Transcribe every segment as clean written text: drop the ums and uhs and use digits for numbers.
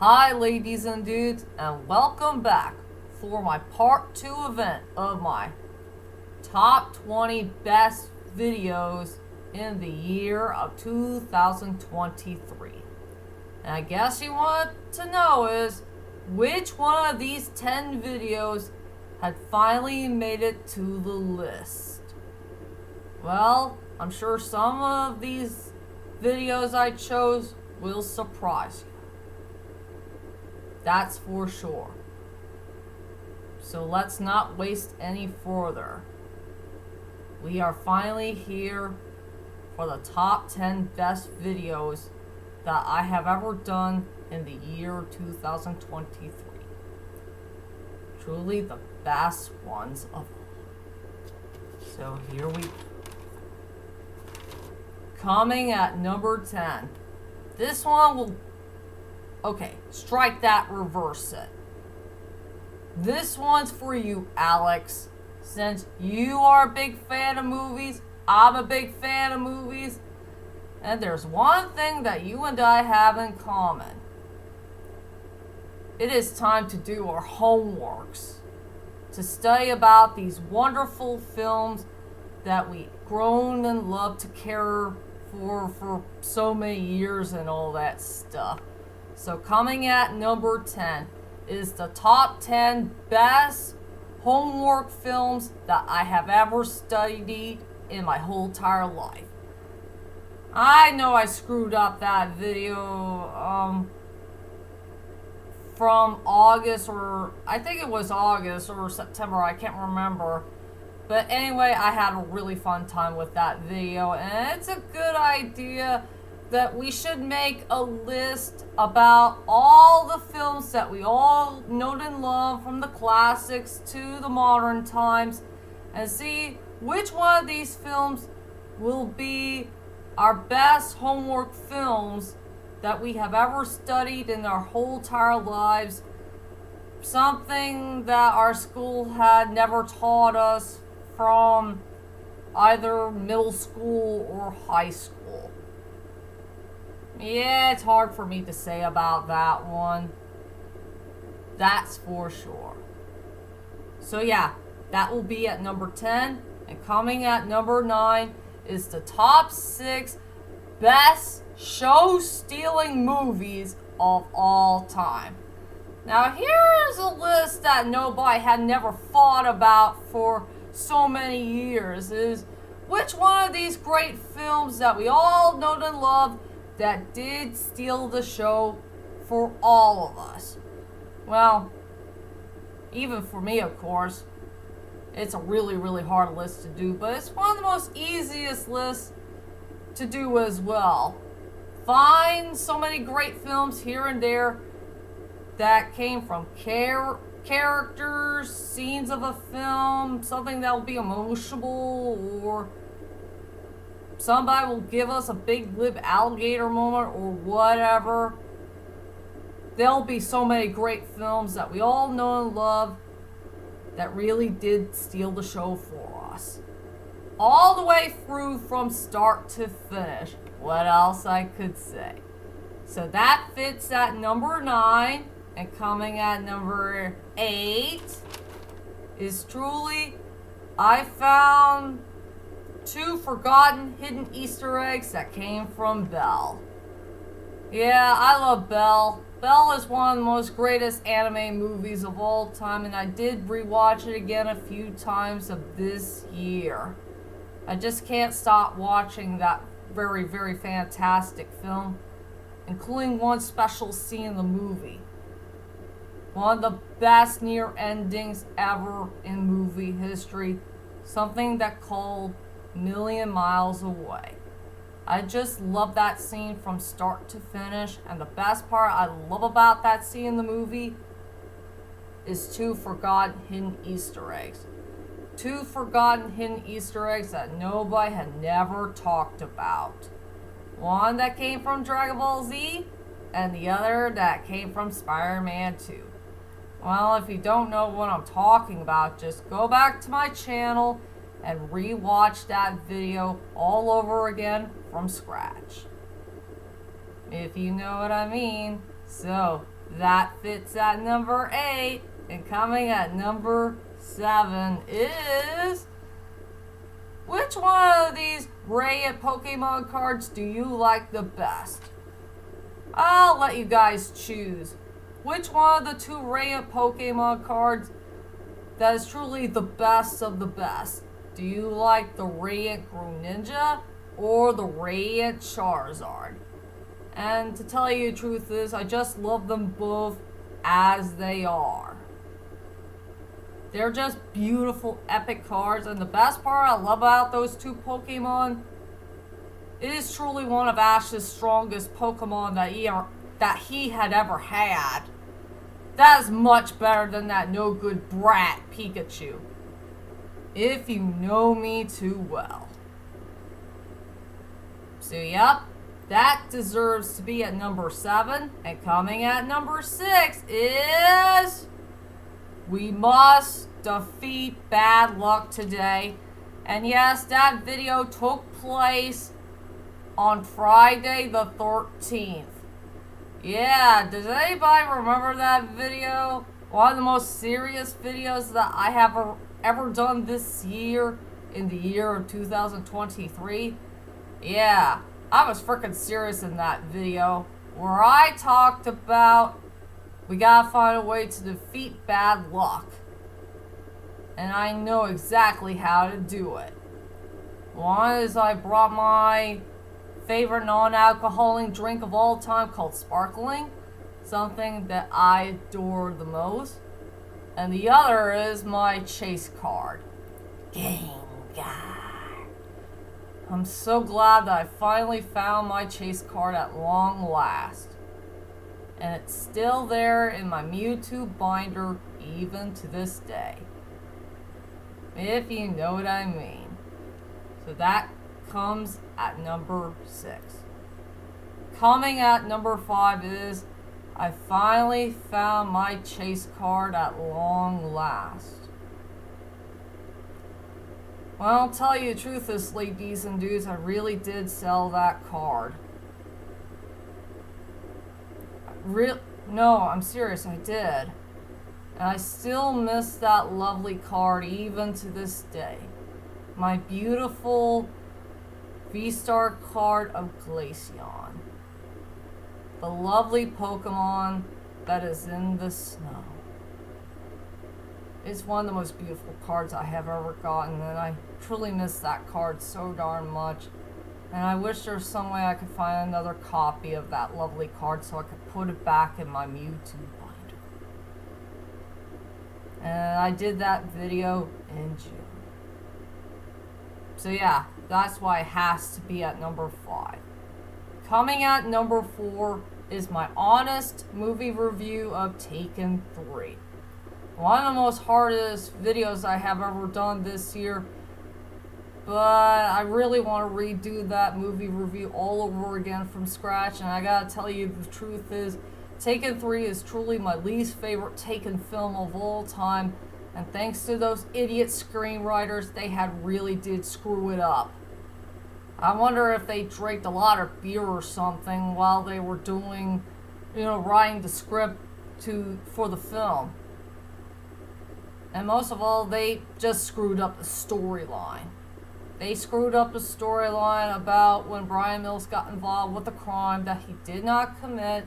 Hi ladies and dudes, and welcome back for my part 2 event of my top 20 best videos in the year of 2023. And I guess you want to know is which one of these 10 videos had finally made it to the list. Well, I'm sure some of these videos I chose will surprise you. That's for sure. So let's not waste any further. We are finally here for the top 10 best videos that I have ever done in the year 2023. Truly the best ones of all. So here we go. Coming at number 10. This one will... Okay, strike that, reverse it. This one's for you, Alex. Since you are a big fan of movies, I'm a big fan of movies, and there's one thing that you and I have in common. It is time to do our homeworks, to study about these wonderful films that we grown and loved to care for so many years and all that stuff. So coming at number 10 is the top 10 best homework films that I have ever studied in my whole entire life. I know I screwed up that video from August, or I think it was August or September, I can't remember. But anyway, I had a really fun time with that video, and it's a good idea that we should make a list about all the films that we all know and love, from the classics to the modern times, and see which one of these films will be our best homework films that we have ever studied in our whole entire lives. Something that our school had never taught us from either middle school or high school. Yeah, it's hard for me to say about that one. That's for sure. So yeah, that will be at number 10. And coming at number 9 is the top 6 best show-stealing movies of all time. Now here's a list that nobody had never thought about for so many years. Is which one of these great films that we all know and love that did steal the show for all of us? Well, even for me, of course, it's a really, really hard list to do, but it's one of the most easiest lists to do as well. Find so many great films here and there that came from characters, scenes of a film, something that will be emotional, or somebody will give us a big lip alligator moment or whatever. There'll be so many great films that we all know and love that really did steal the show for us. All the way through from start to finish. What else I could say? So that fits at number 9. And coming at number 8 is truly, I found 2 forgotten hidden Easter eggs that came from Belle. Yeah, I love Belle. Belle is one of the most greatest anime movies of all time, and I did rewatch it again a few times of this year. I just can't stop watching that very, very fantastic film, including one special scene in the movie. One of the best near endings ever in movie history. Something that called Million Miles Away. I just love that scene from start to finish. And the best part I love about that scene in the movie is 2 forgotten hidden Easter eggs. 2 forgotten hidden Easter eggs that nobody had never talked about. One that came from Dragon Ball Z, and the other that came from Spider-Man 2. Well, if you don't know what I'm talking about, just go back to my channel and rewatch that video all over again from scratch. If you know what I mean. So, That fits at number 8. And coming at number 7 is... Which one of these Radiant Pokemon cards do you like the best? I'll let you guys choose. Which one of the 2 Radiant Pokemon cards that is truly the best of the best? Do you like the Radiant Greninja or the Radiant Charizard? And to tell you the truth is, I just love them both as they are. They're just beautiful, epic cards, and the best part I love about those 2 Pokemon, it is truly one of Ash's strongest Pokemon that he had ever had. That is much better than that no good brat Pikachu, if you know me too well. So yep, that deserves to be at number 7, and coming at number 6 is... We must defeat bad luck today. And yes, that video took place on Friday the 13th. Yeah, does anybody remember that video? One of the most serious videos that I have ever done this year, in the year of 2023. Yeah, I was freaking serious in that video, where I talked about we gotta find a way to defeat bad luck. And I know exactly how to do it. One is I brought my favorite non-alcoholic drink of all time called Sparkling. Something that I adore the most. And the other is my chase card. Gengar. I'm so glad that I finally found my chase card at long last. And it's still there in my Mewtwo binder even to this day. If you know what I mean. So that comes at number 6. Coming at number 5 is I finally found my chase card at long last. Well, I'll tell you the truth, this ladies and dudes, I really did sell that card. No, I'm serious, I did. And I still miss that lovely card even to this day. My beautiful V-Star card of Glaceon. The lovely Pokemon that is in the snow. It's one of the most beautiful cards I have ever gotten, and I truly miss that card so darn much. And I wish there was some way I could find another copy of that lovely card so I could put it back in my Mewtwo binder. And I did that video in June. So yeah, that's why it has to be at number 5. Coming at number 4 is my honest movie review of Taken 3. One of the most hardest videos I have ever done this year. But I really want to redo that movie review all over again from scratch. And I gotta tell you, the truth is, Taken 3 is truly my least favorite Taken film of all time. And thanks to those idiot screenwriters, they really did screw it up. I wonder if they drank a lot of beer or something while they were doing, writing the script for the film. And most of all, they just screwed up the storyline. They screwed up the storyline about when Bryan Mills got involved with a crime that he did not commit,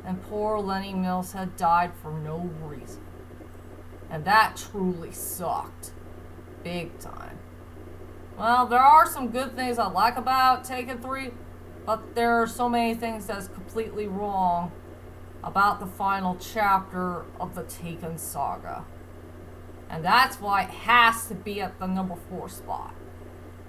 and poor Lenny Mills had died for no reason. And that truly sucked. Big time. Well, there are some good things I like about Taken 3, but there are so many things that's completely wrong about the final chapter of the Taken saga. And that's why it has to be at the number 4 spot.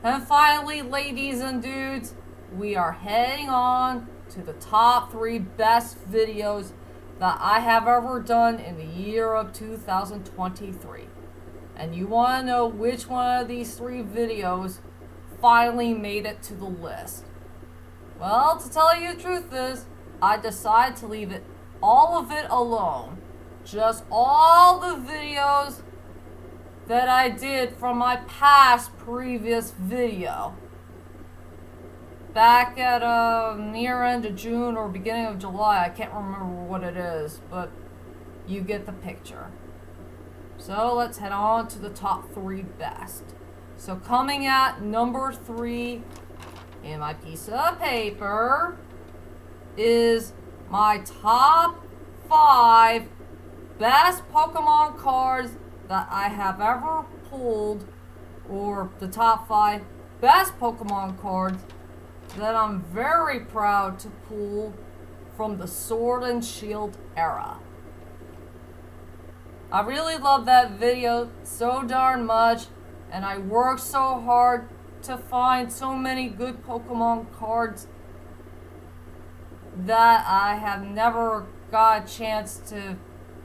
And finally, ladies and dudes, we are heading on to the top 3 best videos that I have ever done in the year of 2023. And you want to know which one of these 3 videos finally made it to the list. Well, to tell you the truth is, I decided to leave all of it alone. Just all the videos that I did from my previous video. back at near end of June or beginning of July. I can't remember what it is, but you get the picture. So let's head on to the top 3 best. So coming at number 3 in my piece of paper is my top 5 best Pokemon cards that I have ever pulled, or the top 5 best Pokemon cards that I'm very proud to pull from the Sword and Shield era. I really love that video so darn much, and I worked so hard to find so many good Pokemon cards that I have never got a chance to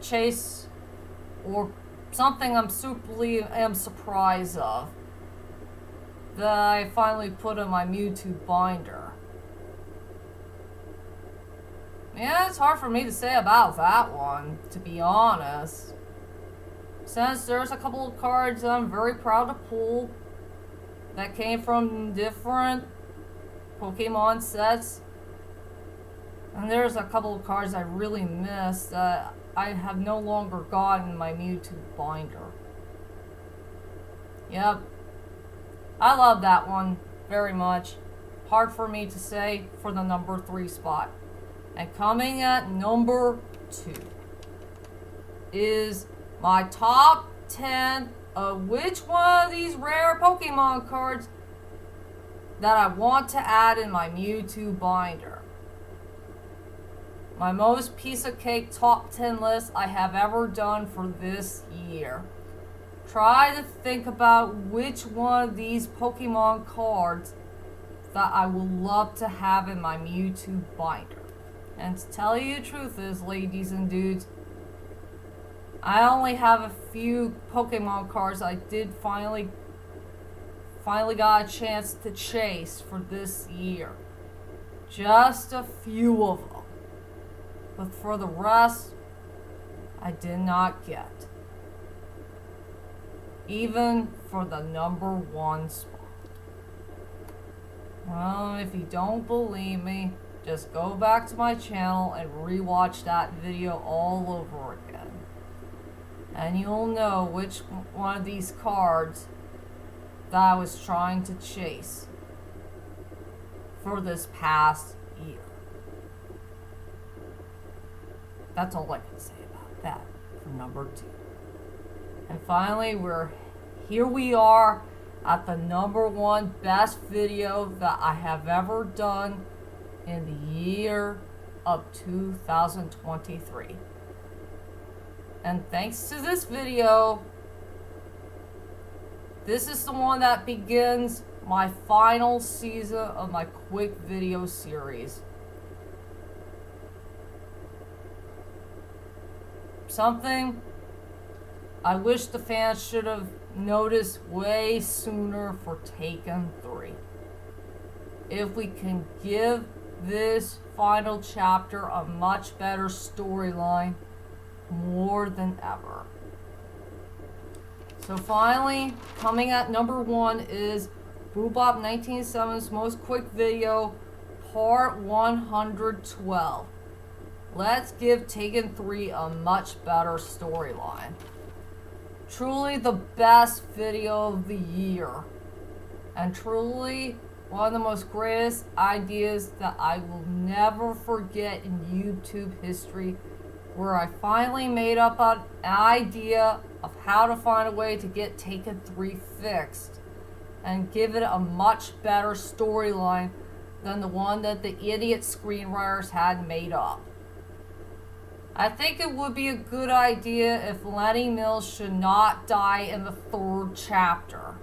chase, or something I'm superly am surprised of, that I finally put in my Mewtwo binder. Yeah, it's hard for me to say about that one, to be honest. Since there's a couple of cards that I'm very proud to pull that came from different Pokemon sets. And there's a couple of cards I really missed that I have no longer got in my Mewtwo binder. Yep. I love that one very much. Hard for me to say for the number 3 spot. And coming at number 2 is my top 10 of which one of these rare Pokemon cards that I want to add in my Mewtwo binder. My most piece of cake top 10 list I have ever done for this year. Try to think about which one of these Pokemon cards that I would love to have in my Mewtwo binder. And to tell you the truth is, ladies and dudes, I only have a few Pokemon cards I did finally got a chance to chase for this year. Just a few of them. But for the rest, I did not get. Even for the number 1 spot. Well, if you don't believe me, just go back to my channel and rewatch that video all over again. And you'll know which one of these cards that I was trying to chase for this past year. That's all I can say about that for number 2. And finally, here we are at the number 1 best video that I have ever done in the year of 2023. And thanks to this video, this is the one that begins my final season of my quick video series. Something I wish the fans should have noticed way sooner for Taken 3. If we can give this final chapter a much better storyline more than ever. So finally, coming at number 1 is Boobop 1987's Most Quick Video, Part 112. Let's give Taken 3 a much better storyline. Truly the best video of the year. And truly one of the most greatest ideas that I will never forget in YouTube history, where I finally made up an idea of how to find a way to get Taken 3 fixed and give it a much better storyline than the one that the idiot screenwriters had made up. I think it would be a good idea if Lenny Mills should not die in the 3rd chapter.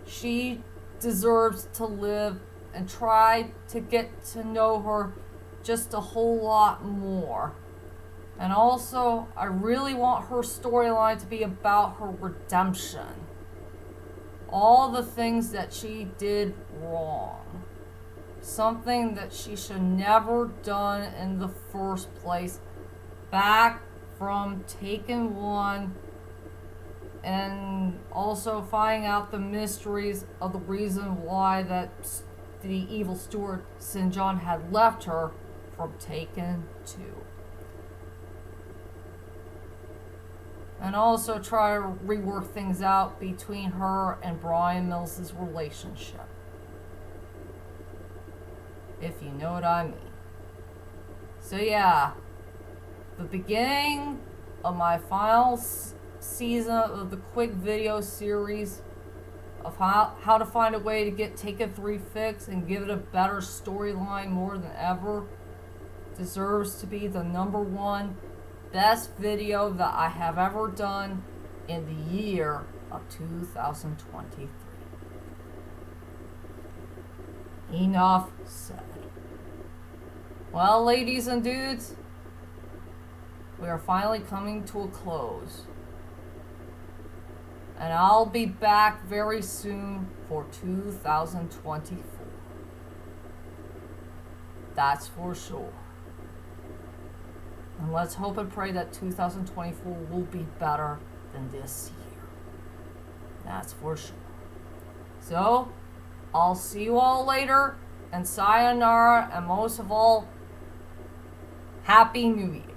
She deserves to live, and try to get to know her just a whole lot more. And also, I really want her storyline to be about her redemption. All the things that she did wrong. Something that she should never done in the first place. Back from Taken 1, and also finding out the mysteries of the reason why that the evil steward Sinjin had left her from Taken 2. And also try to rework things out between her and Bryan Mills' relationship. If you know what I mean. So yeah, the beginning of my final season of the quick video series of how to find a way to get Taken 3 fixed and give it a better storyline more than ever deserves to be the #1 best video that I have ever done in the year of 2023. Enough said. Well, ladies and dudes, we are finally coming to a close. And I'll be back very soon for 2024. That's for sure. And let's hope and pray that 2024 will be better than this year. That's for sure. So, I'll see you all later. And sayonara. And most of all, Happy New Year.